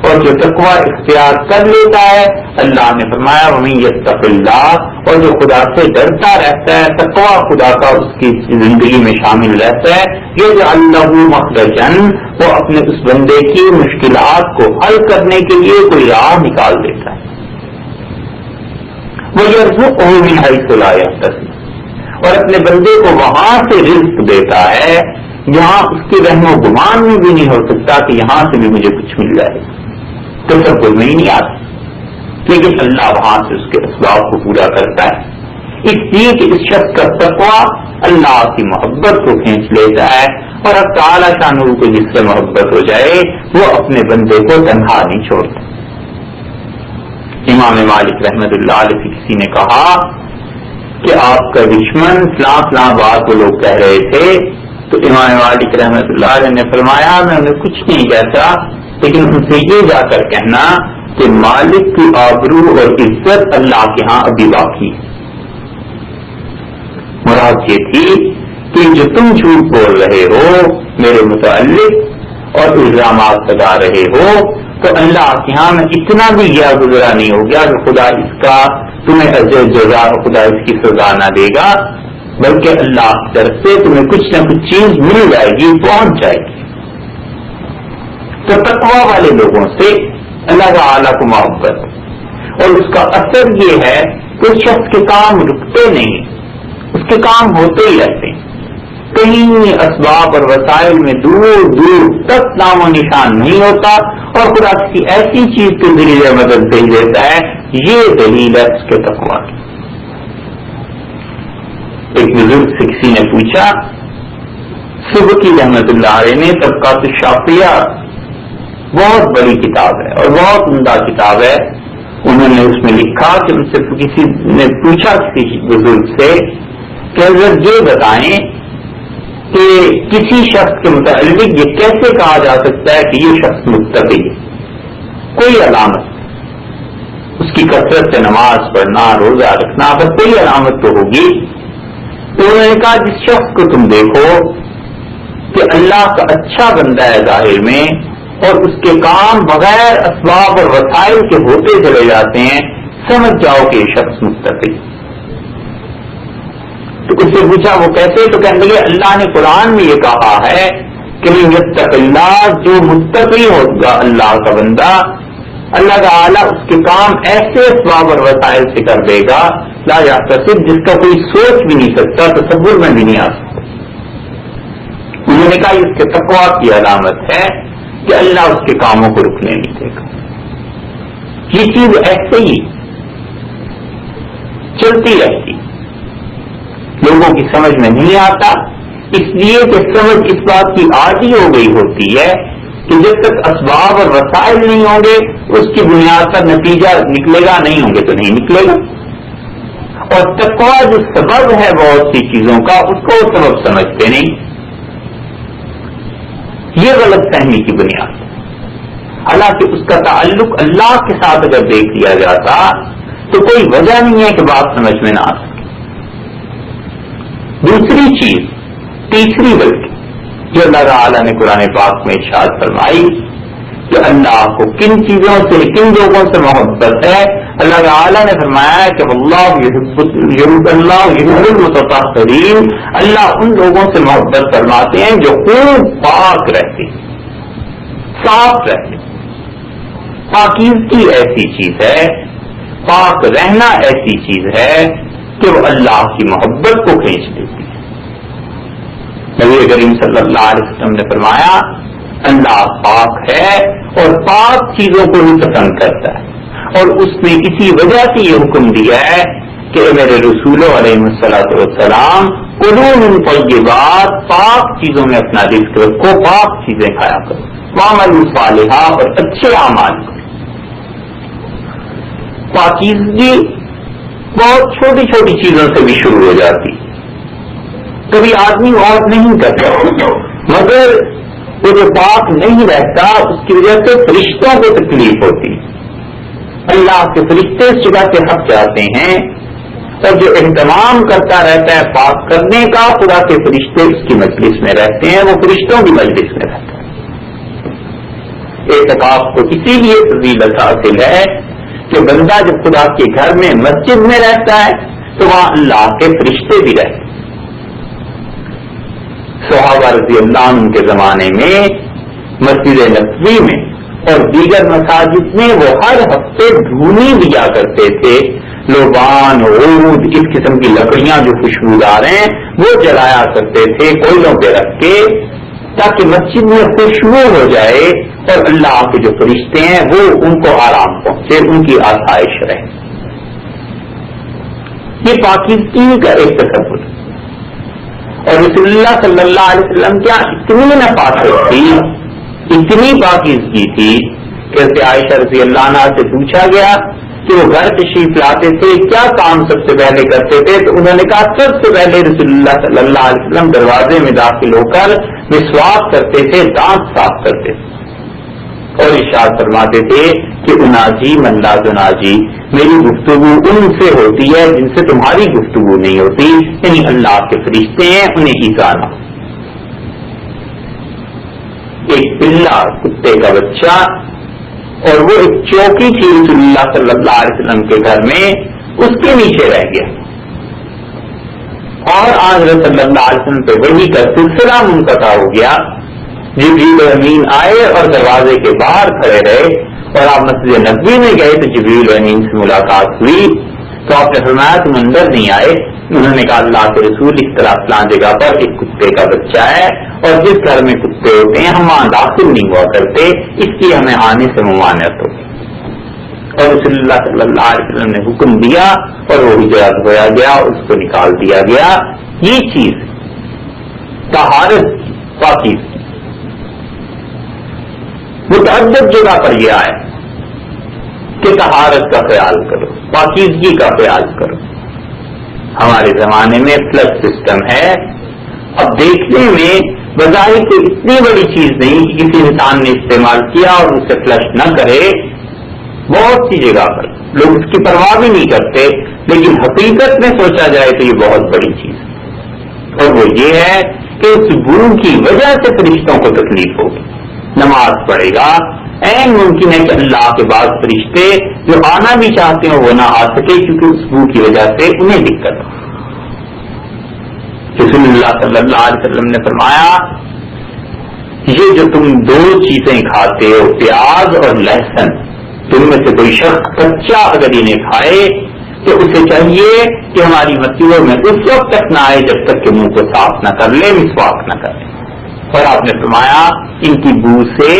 اور جو تقویٰ اختیار کر لیتا ہے، اللہ نے فرمایا وَمَن يَتَّقِ اللَّهَ، اور جو خدا سے ڈرتا رہتا ہے، تقویٰ خدا کا اس کی زندگی میں شامل رہتا ہے، يَجْعَلْ لَهُ مَخْرَجًا، وہ اپنے اس بندے کی مشکلات کو حل کرنے کے لیے کوئی راہ نکال دیتا ہے. وَيَرْزُقْهُ مِنْ حَيْثُ لَا يَحْتَسِبُ، اور اپنے بندے کو وہاں سے رزق دیتا ہے جہاں اس کے رحم و گمان میں بھی نہیں ہو سکتا کہ یہاں سے بھی مجھے کچھ مل جائے، تصور میں ہی نہیں آتا، لیکن اللہ وہاں سے اس کے اسباب کو پورا کرتا ہے. اس لیے کہ اس شخص کا تقویٰ اللہ کی محبت کو کھینچ لیتا ہے، اور اب تعالیٰ شان کو جس سے محبت ہو جائے وہ اپنے بندے کو تنہا نہیں چھوڑتا. امام مالک رحمت اللہ علیہ سے کسی نے کہا کہ آپ کا دشمن فلاں فلاں بات وہ لوگ کہہ رہے تھے، تو امام مالک رحمت اللہ علیہ نے فرمایا میں انہیں کچھ نہیں کہتا، لیکن ان سے یہ جا کر کہنا کہ مالک کی آبرو اور عزت اللہ کے ہاں ابھی باقی ہے. مراد یہ تھی کہ جو تم جھوٹ بول رہے ہو میرے متعلق اور الزامات لگا رہے ہو، تو اللہ کے ہاں میں اتنا بھی گیا گزرا نہیں ہو گیا کہ خدا اس کا تمہیں اجر جزا، خدا اس کی سزا نہ دے گا، بلکہ اللہ کی طرف سے تمہیں کچھ نہ کچھ چیز مل جائے گی، پہنچ جائے گی. تو تقویٰ والے لوگوں سے اللہ تعالیٰ کو محبت، اور اس کا اثر یہ ہے کہ اس شخص کے کام رکتے نہیں، اس کے کام ہوتے ہی رہتے ہیں. کہیں اسباب اور وسائل میں دور دور تک نام و نشان نہیں ہوتا، اور خدا کسی ایسی چیز کے ذریعے مدد دے دیتا ہے. یہ دلیل ہے اس کے تقویٰ کی. ایک بزرگ سے کسی نے پوچھا، سبکی رحمت اللہ علیہ نے طبقات الشافعیہ بہت بڑی کتاب ہے اور بہت عمدہ کتاب ہے، انہوں نے اس میں لکھا کہ ان سے کسی نے پوچھا کسی بزرگ سے کہ حضرت یہ بتائیں کہ کسی شخص کے متعلق یہ کیسے کہا جا سکتا ہے کہ یہ شخص متقی ہے؟ کوئی علامت، اس کی کثرت سے نماز پڑھنا، روزہ رکھنا، بس کوئی علامت تو ہوگی. تو انہوں نے کہا جس شخص کو تم دیکھو کہ اللہ کا اچھا بندہ ہے ظاہر میں، اور اس کے کام بغیر اسباب اور وسائل کے ہوتے چلے جاتے ہیں، سمجھ جاؤ کہ یہ شخص متقی. تو اس سے پوچھا وہ کیسے؟ تو کہنے لگے اللہ نے قرآن میں یہ کہا ہے کہ من یتق اللہ، جو متقی ہوگا اللہ کا بندہ، اللہ تعالیٰ اس کے کام ایسے اسباب اور وسائل سے کر دے گا لا یحتسب، جس کا کوئی سوچ بھی نہیں سکتا، تصور میں بھی نہیں آ سکتا. انہوں نے کہا اس کے تقویٰ کی علامت ہے کہ اللہ اس کے کاموں کو رکنے نہیں دے گا. یہ چیز ایسے ہی چلتی رہتی، لوگوں کی سمجھ میں نہیں آتا، اس لیے کہ سمجھ اس بات کی عادی ہو گئی ہوتی ہے کہ جب تک اسباب اور وسائل نہیں ہوں گے اس کی بنیاد پر نتیجہ نکلے گا، نہیں ہوں گے تو نہیں نکلے گا. اور تقویٰ جو سبب ہے بہت سی چیزوں کا، اس کو سبب سمجھتے نہیں. یہ غلط فہمی کی بنیاد ہے. حالانکہ اس کا تعلق اللہ کے ساتھ اگر دیکھ لیا جاتا تو کوئی وجہ نہیں ہے کہ بات سمجھ میں نہ آ سکے. دوسری چیز، تیسری بلکہ جو اللہ تعالیٰ نے قرآن پاک میں ارشاد فرمائی کہ اللہ کو کن چیزوں سے کن لوگوں سے محبت ہے. اللہ تعالیٰ نے فرمایا کہ اللہ یحب المتطہرین، اللہ ان لوگوں سے محبت فرماتے ہیں جو خوب پاک رہتے، صاف رہتے. پاکیزگی ایسی چیز ہے، پاک رہنا ایسی چیز ہے کہ وہ اللہ کی محبت کو کھینچ لیتی ہے. نبی کریم صلی اللہ علیہ وسلم نے فرمایا اللہ پاک ہے اور پاک چیزوں کو بھی پسند کرتا ہے، اور اس نے اسی وجہ سے یہ حکم دیا ہے کہ میرے رسول علیہ الصلوۃ والسلام کلوا من طیبات، پاک چیزوں میں اپنا رزق رکھو، پاک چیزیں کھایا کرو، واعملوا صالحا، اور اچھے اعمال کرو. پاکیزگی بہت چھوٹی چھوٹی چیزوں سے بھی شروع ہو جاتی. کبھی آدمی غور نہیں کرتا، مگر وہ جو پاک نہیں رہتا اس کی وجہ سے فرشتوں کو تکلیف ہوتی. اللہ کے فرشتے اس جگہ سے ہٹ جاتے ہیں، اور جو اہتمام کرتا رہتا ہے پاک کرنے کا، خدا کے فرشتے اس کی مجلس میں رہتے ہیں، وہ فرشتوں کی مجلس میں رہتا ہے. اعتکاف کو اسی لیے فضیلت حاصل ہے کہ بندہ جب خدا کے گھر میں مسجد میں رہتا ہے تو وہاں اللہ کے فرشتے بھی رہتے ہیں. صحابہ رضی اللہ عنہ کے زمانے میں مسجد نبوی میں اور دیگر مساجد میں وہ ہر ہفتے دھونی دیا کرتے تھے. لوبان، عود، اس قسم کی لکڑیاں جو خوشبودار ہیں وہ جلایا کرتے تھے کوئلوں پہ رکھ کے، تاکہ مسجد میں خوشبو ہو جائے اور اللہ کے جو فرشتے ہیں وہ ان کو آرام پہنچے، ان کی آسائش رہے. یہ پاکیزگی کا ایک تصور. اور رسول اللہ صلی اللہ علیہ وسلم کیا اتنی نفاست تھی، اتنی پاکیزگی تھی کہ عائشہ رضی اللہ عنہا سے پوچھا گیا کہ وہ گھر تشریف لاتے تھے کیا کام سب سے پہلے کرتے تھے، تو انہوں نے کہا سب سے پہلے رسول اللہ صلی اللہ علیہ وسلم دروازے میں داخل ہو کر مسواک کرتے تھے، دانت صاف کرتے تھے، اور ارشاد فرماتے تھے کہ اناجی من لا تناجی، میری گفتگو ان سے ہوتی ہے جن سے تمہاری گفتگو نہیں ہوتی، یعنی اللہ کے فرشتے ہیں، انہیں ایذا نہ. ایک بلا کتے کا بچہ اور وہ ایک چوکی تھی رسول اللہ صلی اللہ علیہ وسلم کے گھر میں، اس کے نیچے رہ گیا، اور آج صلی اللہ علیہ وسلم پہ وحی کا سلسلہ منقطع ہو گیا. جبریل امین آئے اور دروازے کے باہر کھڑے رہے، اور آپ مسجد نبوی میں گئے تو جبریل امین سے ملاقات ہوئی تو آپ نے فرمایا تم اندر نہیں آئے. انہوں نے کہا اللہ کے رسول اس طرح فلاں جگہ پر ایک کتے کا بچہ ہے، اور جس گھر میں کتے ہوتے ہیں ہم وہاں داخل نہیں ہوا کرتے، اس لیے ہمیں آنے سے ممانعت ہوگی. اور رسول اللہ صلی اللہ علیہ وسلم نے حکم دیا اور وہ ہجرت ہوا گیا، اس کو نکال دیا گیا. یہ چیز طہارت پاکیزگی متعدد جگہ پر یہ آئے کہ طہارت کا خیال کرو، پاکیزگی کا خیال کرو. ہمارے زمانے میں فلش سسٹم ہے. اب دیکھنے میں بظاہر کوئی اتنی بڑی چیز نہیں کہ کسی انسان نے استعمال کیا اور اسے فلش نہ کرے. بہت سی جگہ پر لوگ اس کی پرواہ بھی نہیں کرتے، لیکن حقیقت میں سوچا جائے تو یہ بہت بڑی چیز ہے. اور وہ یہ ہے کہ اس بو کی وجہ سے فرشتوں کو تکلیف ہوگی. نماز پڑھے گا، این ممکن ہے کہ اللہ کے بعد فرشتے جو آنا بھی چاہتے ہیں وہ نہ آ سکے، کیونکہ اس بو کی وجہ سے انہیں دقت ہو. رسول اللہ صلی اللہ علیہ وسلم نے فرمایا یہ جو تم دو چیزیں کھاتے ہو، پیاز اور لہسن، تم میں سے کوئی شخص کچا اگر انہیں کھائے تو اسے چاہیے کہ ہماری مسجدوں میں اس وقت تک نہ آئے جب تک کہ منہ کو صاف نہ کر لے، مسواک نہ کرے. اور آپ نے فرمایا ان کی بو سے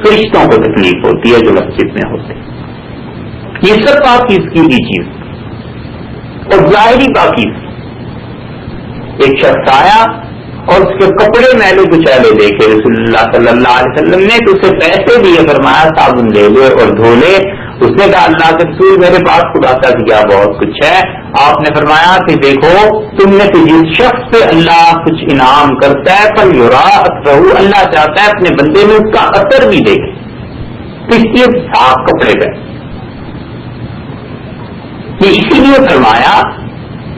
فرشتوں کو تکلیف ہوتی ہے جو مسجد میں ہوتے ہیں. یہ سب پاکیزگی کی چیز. اور ظاہری پاکیزگی، ایک شخص آیا اور اس کے کپڑے میلے کچیلے دیکھے رسول اللہ صلی اللہ علیہ وسلم نے تو اسے پیسے دیے، فرمایا صابن لے لے اور دھو لے. اس نے کہا اللہ کے رسول میرے پاس خدا کا دیا بہت کچھ ہے. آپ نے فرمایا کہ دیکھو تم نے تو جس شخص سے اللہ کچھ انعام کرتا ہے پر یورا اثرہ، اللہ چاہتا ہے اپنے بندے میں اس کا اثر بھی دیکھے، تو اس لیے صاف کپڑے پہنے. یہ اسی لیے فرمایا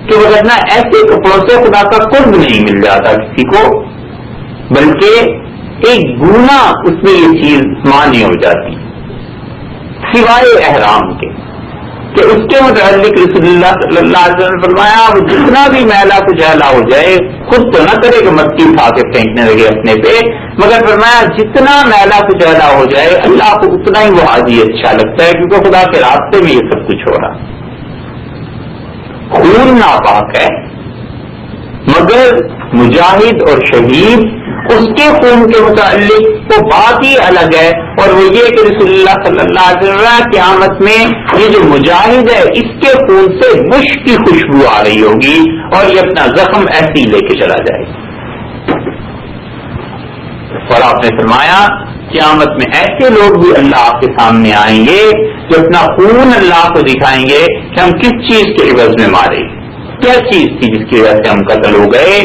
کہ وغیرہ ایسے کپڑوں سے خدا کا قرب نہیں مل جاتا کسی کو، بلکہ ایک گنا اس میں یہ چیز مانی ہو جاتی سوائے احرام کے کہ اس کے متعلق رسول اللہ صلی اللہ علیہ وسلم نے فرمایا وہ جتنا بھی میلا کچیلا ہو جائے خود تو نہ کرے کہ مٹی اٹھا کے پھینکنے لگے اپنے پہ، مگر فرمایا جتنا میلا کچیلا ہو جائے اللہ کو اتنا ہی وہ حاجی اچھا لگتا ہے، کیونکہ خدا کے راستے میں یہ سب کچھ ہو رہا۔ خون ناپاک ہے مگر مجاہد اور شہید اس کے خون کے متعلق تو بات ہی الگ ہے، اور وہ یہ کہ رسول اللہ صلی اللہ علیہ وسلم قیامت میں یہ جو مجاہد ہے اس کے خون سے مشک کی خوشبو آ رہی ہوگی اور یہ اپنا زخم ایسے ہی لے کے چلا جائے گا۔ اور آپ نے فرمایا قیامت میں ایسے لوگ بھی اللہ کے سامنے آئیں گے جو اپنا خون اللہ کو دکھائیں گے کہ ہم کس چیز کے عوض میں مارے، کیا چیز تھی جس کی وجہ سے ہم قتل ہو گئے۔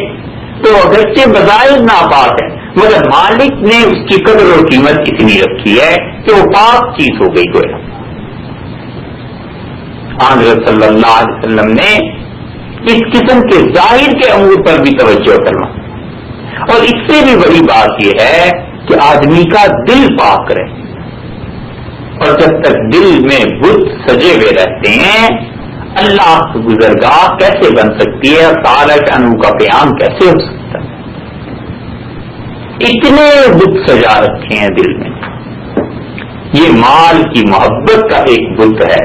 تو اگرچہ بظاہر ناپاک ہے مگر مالک نے اس کی قدر اور قیمت اتنی رکھی ہے کہ وہ پاک چیز ہو گئی گویا۔ حضرت صلی اللہ علیہ وسلم نے اس قسم کے ظاہر کے امور پر بھی توجہ کرنا، اور اس سے بھی بڑی بات یہ ہے کہ آدمی کا دل پاک رہے، اور جب تک دل میں بت سجے ہوئے رہتے ہیں اللہ کی گزرگاہ کیسے بن سکتی ہے، تعالیٰ کے انو کا قیام کیسے ہو سکتا ہے؟ اتنے بت سجا رکھے ہیں دل میں۔ یہ مال کی محبت کا ایک بت ہے،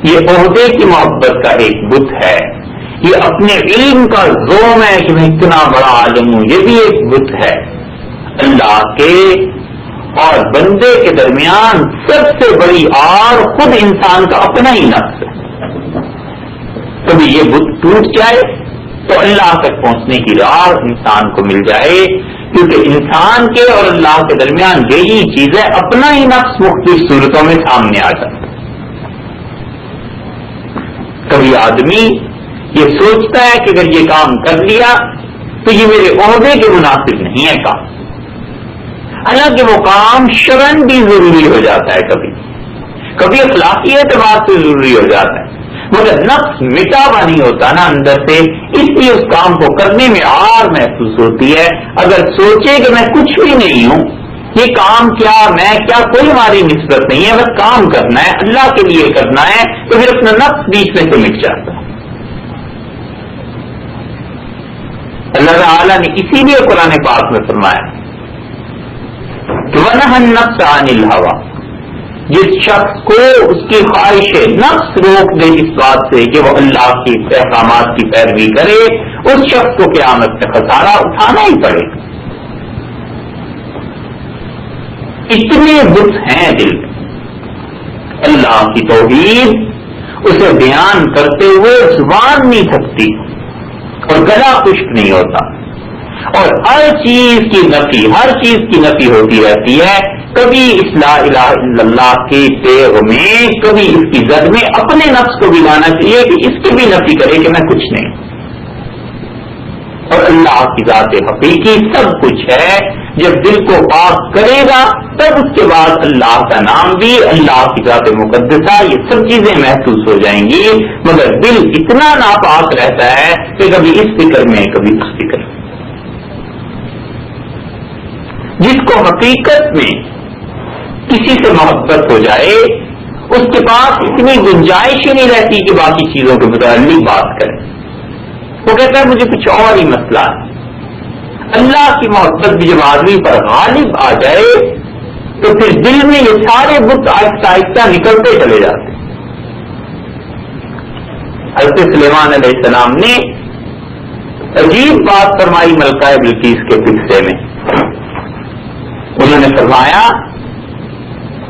یہ عہدے کی محبت کا ایک بت ہے، یہ اپنے علم کا زوم ہے کہ میں اتنا بڑا عالم ہوں، یہ بھی ایک بت ہے۔ اللہ کے اور بندے کے درمیان سب سے بڑی آر خود انسان کا اپنا ہی نفس ہے۔ کبھی یہ بت ٹوٹ جائے تو اللہ تک پہنچنے کی راہ انسان کو مل جائے، کیونکہ انسان کے اور اللہ کے درمیان یہی چیزیں اپنا ہی نفس مختلف صورتوں میں سامنے آ جاتا ہے۔ کبھی آدمی یہ سوچتا ہے کہ اگر یہ کام کر لیا تو یہ میرے عہدے کے مناسب نہیں ہے کام، حالانکہ وہ کام شرعاً بھی ضروری ہو جاتا ہے، کبھی اخلاقی اعتبار سے ضروری ہو جاتا ہے، مگر نفس مٹا ہوا نہیں ہوتا نا اندر سے، اس لیے اس کام کو کرنے میں آر محسوس ہوتی ہے۔ اگر سوچے کہ میں کچھ بھی نہیں ہوں، یہ کام کیا میں کیا کوئی ہماری نسبت نہیں ہے، بس کام کرنا ہے اللہ کے لیے کرنا ہے، تو پھر اپنا نفس بیچ میں سے مٹ جاتا ہے۔ اللہ تعالیٰ نے اسی لیے قرآن پاک میں فرمایا وَنَهَى النَّفْسَ عَنِ الْهَوَىٰ، جس شخص کو اس کی خواہش نفس روک دے اس بات سے کہ وہ اللہ کی احکامات کی پیروی کرے، اس شخص کو قیامت میں خسارہ اٹھانا ہی پڑے گا۔ اتنے بت ہیں دل میں، اللہ کی توحید اسے بیان کرتے ہوئے زبان نہیں تھکتی اور گلا خشک نہیں ہوتا، اور ہر چیز کی نفی ہوتی رہتی ہے۔ کبھی اس لا الہ الا اللہ کے تیغ میں، کبھی اس کی زد میں اپنے نفس کو بھی لانا چاہیے کہ اس کی بھی نفی کرے کہ میں کچھ نہیں، اور اللہ کی ذات حقیقی سب کچھ ہے۔ جب دل کو پاک کرے گا تب اس کے بعد اللہ کا نام بھی، اللہ کی ذات مقدسہ، یہ سب چیزیں محسوس ہو جائیں گی، مگر دل اتنا ناپاک رہتا ہے کہ کبھی اس فکر میں کبھی اس فکر میں۔ جس کو حقیقت میں کسی سے محبت ہو جائے اس کے پاس اتنی گنجائش ہی نہیں رہتی کہ باقی چیزوں کے متعلق بات کرے، وہ کہتا ہے مجھے کچھ اور ہی مسئلہ ہے۔ اللہ کی محبت بھی جب آدمی پر غالب آ جائے تو پھر دل میں یہ سارے بت آہستہ آہستہ نکلتے چلے جاتے۔ حضرت سلیمان علیہ السلام نے عجیب بات فرمائی ملکہ بلقیس کے قصے میں۔ انہوں نے فرمایا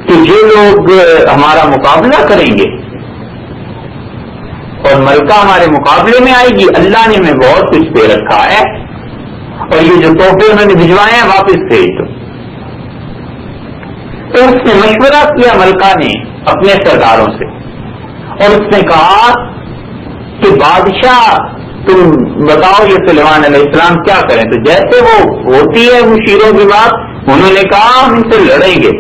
کہ جو لوگ ہمارا مقابلہ کریں گے اور ملکہ ہمارے مقابلے میں آئے گی، اللہ نے ہمیں بہت کچھ دے رکھا ہے اور یہ جو تحفے انہوں نے بھجوائے ہیں واپس بھیج دو۔ تو اس نے مشورہ کیا ملکہ نے اپنے سرداروں سے، اور اس نے کہا کہ بادشاہ تم بتاؤ یہ سلیمان علیہ السلام کیا کریں؟ تو جیسے وہ ہوتی ہے مشیروں کی بات، انہوں نے کہا ہم ان سے لڑیں گے،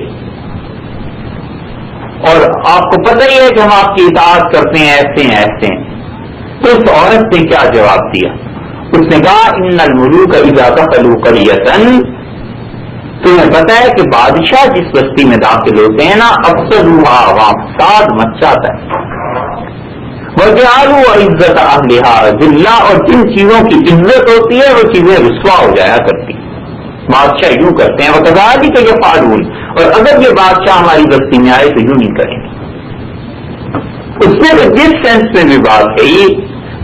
اور آپ کو پتہ ہی ہے کہ ہم آپ کی اطاعت کرتے ہیں، ایسے ہیں ایسے ہیں۔ تو اس عورت نے کیا جواب دیا؟ اس نے کہا ان الملوک اذا دخلوا قریۃ تمہیں پتا ہے کہ بادشاہ جس بستی میں داخل ہوتے ہیں نا، اکثر وہاں فساد مچ جاتا ہے. وجعلوا عزت اہلها ذلہ، اور جن چیزوں کی عزت ہوتی ہے وہ چیزیں رسوا ہو جایا کرتی. بادشاہ یوں کرتے ہیں، وکذالک یفعلون، اور اگر یہ بادشاہ ہماری بستی میں آئے تو یوں نہیں کریں گے. اس نے تو جس سینس میں بھی بات کہی،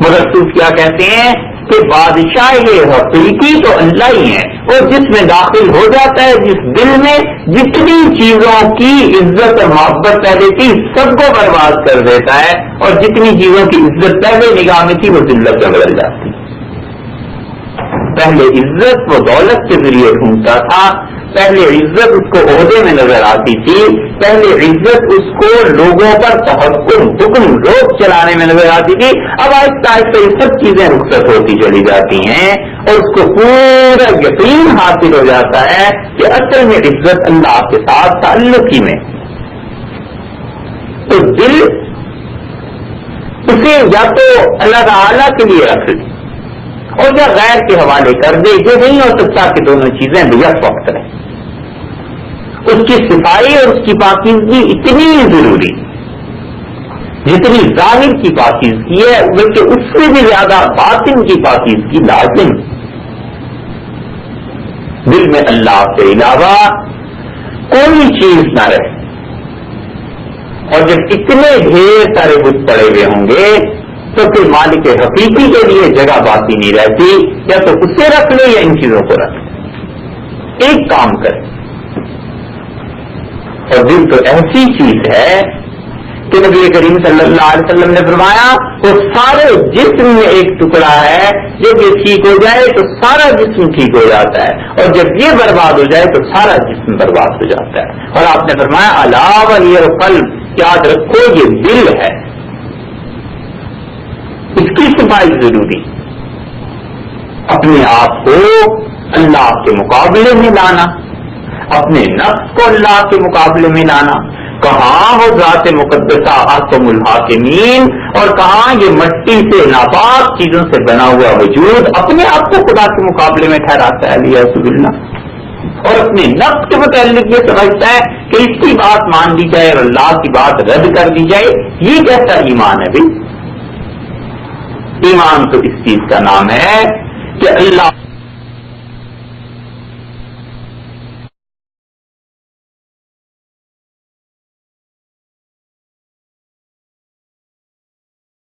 مگر صوف کیا کہتے ہیں کہ بادشاہ یہ حقیقی تو اللہ ہی ہے، اور جس میں داخل ہو جاتا ہے، جس دل میں جتنی چیزوں کی عزت اور محبت پہلے تھی سب کو برباد کر دیتا ہے، اور جتنی چیزوں کی عزت پہلے نگاہ میں تھی وہ ذلت میں بدل جاتی. پہلے عزت وہ دولت کے ذریعے ڈھونڈتا تھا، پہلے عزت اس کو عہدے میں نظر آتی تھی، پہلے عزت اس کو لوگوں پر حکم روک چلانے میں نظر آتی تھی. اب آہستہ آہستہ یہ سب چیزیں رخصت ہوتی چلی جاتی ہیں، اور اس کو پورا یقین حاصل ہو جاتا ہے کہ اصل میں عزت اللہ کے ساتھ تعلق ہی میں. تو دل اسے یا تو اللہ تعالیٰ کے لیے رکھ لے اور یا غیر کے حوالے کر دے. یہ نہیں ہو سکتا کہ دونوں چیزیں بیک وقت رہیں. اس کی صفائی اور اس کی پاکیزگی اتنی ضروری جتنی ظاہر کی پاکیزگی ہے، بلکہ اس سے بھی زیادہ باطن کی پاکیزگی لازم. دل میں اللہ کے علاوہ کوئی چیز نہ رہے، اور جب اتنے ڈھیر سارے بت پڑے ہوئے ہوں گے تو پھر مالک حقیقی کے لیے جگہ باقی نہیں رہتی. یا تو اسے رکھ لے یا ان چیزوں کو رکھ لے، ایک کام کرے. اور دل تو ایسی چیز ہے کہ نبی کریم صلی اللہ علیہ وسلم نے فرمایا وہ سارے جسم میں ایک ٹکڑا ہے، جب یہ ٹھیک ہو جائے تو سارا جسم ٹھیک ہو جاتا ہے، اور جب یہ برباد ہو جائے تو سارا جسم برباد ہو جاتا ہے. اور آپ نے فرمایا الا وہی القلب، یاد رکھو یہ دل ہے، اس کی صفائی ضروری. اپنے آپ کو اللہ کے مقابلے میں لانا، اپنے نفس کو اللہ کے مقابلے میں لانا. کہاں ہو ذات مقدسہ احکم الحاکمین، اور کہاں یہ مٹی سے ناپاک چیزوں سے بنا ہوا وجود اپنے آپ کو خدا کے مقابلے میں ٹھہراتا ہے الیاذ باللہ، اور اپنے نفس کے متعلق یہ سمجھتا ہے کہ اس کی بات مان لی جائے اور اللہ کی بات رد کر دی جائے. یہ کیسا ایمان ہے بھائی؟ ایمان تو اس چیز کا نام ہے کہ اللہ